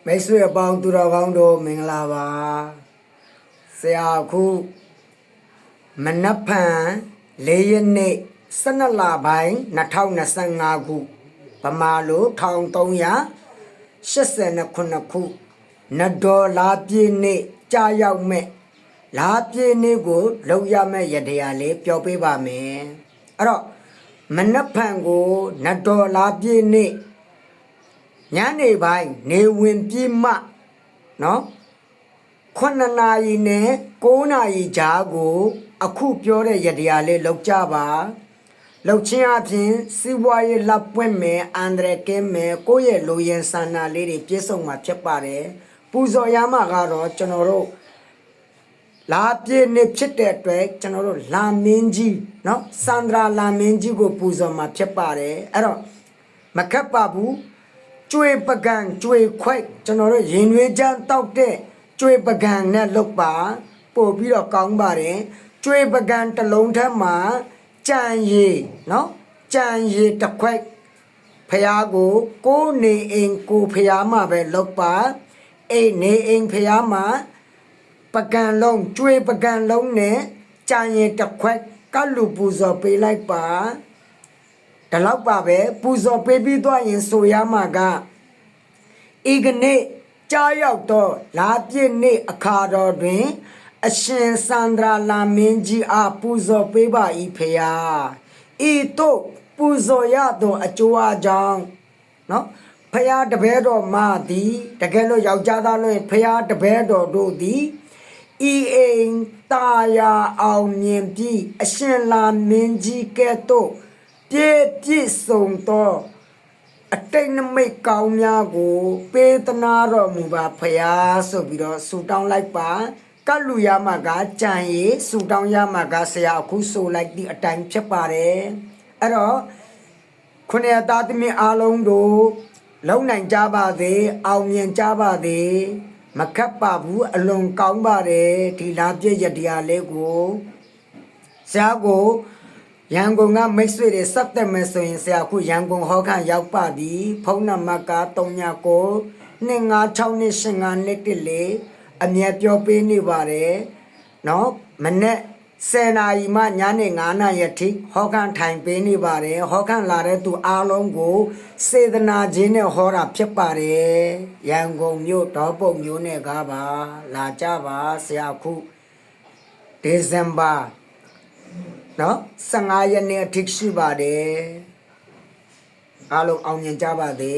မိတ်ဆွေအပေါင်းသူတော်ကောင်းတို့မင်္ဂလာပါဆရာအခုမနက်ဖြန်၄ရက်နေ့12လပိုင်း2025ခုဗမာလို1389ခုနတ်တော်လာပြည့်နေ့ကြာရောက်မဲ့လာပြည့်နေ့ကိုလောက်ရမဲ့ရတရားလေးပြောပေးပါမယ်အဲ့တော့မနက်ဖြန်ကိုနတ်တော်လာပြည့်နေ့ညနေပိုင်းနေဝင်ပြည့်မှနော်9နာရီနဲ့9နာရီကြားကိုအခုပြောတဲ့ရတရားလေးလောက်ကြပါလောက်ချင်းအပြင်စီးပွားရေးလက်ပွင့်မယ်အန္တရာယ်ကင်းမယ်ကိုယ့်ရဲ့လူရင်ဆန္ဒလေးတွေပြည့်စုံမှာဖြစ်ပါတယ်ပူဇော်ရမှာကတော့ကျွန်တော်တို့လာပြည့်နေ့ဖြစ်တဲ့အတွက်ကျွန်တော်တို့လာမင်းကြီးနော်စန္ဒရာလာမင်းကြီးကိုပူဇော်မှာဖြစ်ပါတယ်အဲ့တော့မခက်ပါဘူးကျွေပကံကျွေခွိုက်ကျွန်တော်တို့ရင်ရွေးချမ်းတောက်တဲ့ကျွေပကံနဲ့လုတ်ပါပို့ပြီးတော့ကောင်းပါတယ်ကျွေပကံတစ်လုံးထက်မှာကြံရည်နော်ကြံရည်တစ်ခွက်ဖះကိုကိုနေအိမ်ကိုဖះမှာပဲလုတ်ပါအိမ်နေအိမ်ဖះမှာပကံလုံးကျွေပကံလုံးနဲ့ကြံရည်တစ်ခွက်ကလူပူဇော်ပေးလိုက်ပါဒါတော့ပါပဲပူဇော်ပေးပြီးသွားရင်ဆိုရမှာကဤကနေ့ကြားရောက်တော့လာပြည့်နေ့အခါတော်တွင်အရှင်စန္ဒရာလာမင်းကြီးအားပူဇော်ပေးပါ၏ဖေယားဤတို့ပူဇော်ရသောအကျိုးအကြောင်းနော်ဖယားတပည့်တော်မသည်တကယ်လို့ယောက်ျားသားလို့ဖယားတပည့်တော်တို့သည်ဤအိမ်တာယာအောင်မြင်ပြီးအရှင်လာမင်းကြီးကဲ့သို့ပြည့်စုံသောအတိတ်နမိတ်ကောင်းများကိုပေးသနာတော်မူပါဖယားဆိုပြီးတော့ဆူတောင်းလိုက်ပါကလူရမကကြံရည်ဆူတောင်းရမကဆရာအခုဆိုလိုက်သည့်အတိုင်းဖြစ်ပါတယ်အဲ့တော့ခုနှစ်သားသမီးအားလုံးတို့လုံနိုင်ကြပါစေအောင်မြင်ကြပါစေမခက်ပါဘူးအလွန်ကောင်းပါတယ်ဒီလာပြည့်ရတရားလေးကိုဆရာကိုရန်ကုန်ကမိတ်ဆွေတွေစက်တက်မယ်ဆိုရင်ဆရာခုရန်ကုန်ဟောခန့်ရောက်ပါပြီဖုန်းနံပါတ်က399256နှစ်တလေအမြဲပြောပေးနေပါတယ်နော်မနေ့10နာရီမှညနေ9နာရီအထိဟောခန့်ထိုင်ပေးနေပါတယ်ဟောခန့်လာတဲ့သူအားလုံးကိုစေတနာခြင်းနဲ့ဟောတာဖြစ်ပါတယ်ရန်ကုန်မြို့ဒေါပုတ်မြို့နယ်ကပါလာကြပါဆရာခုဒီဇင်ဘာနော်15ရက်နေ့အထိရှိပါတယ်အားလုံးအောင်မြင်ကြပါစေ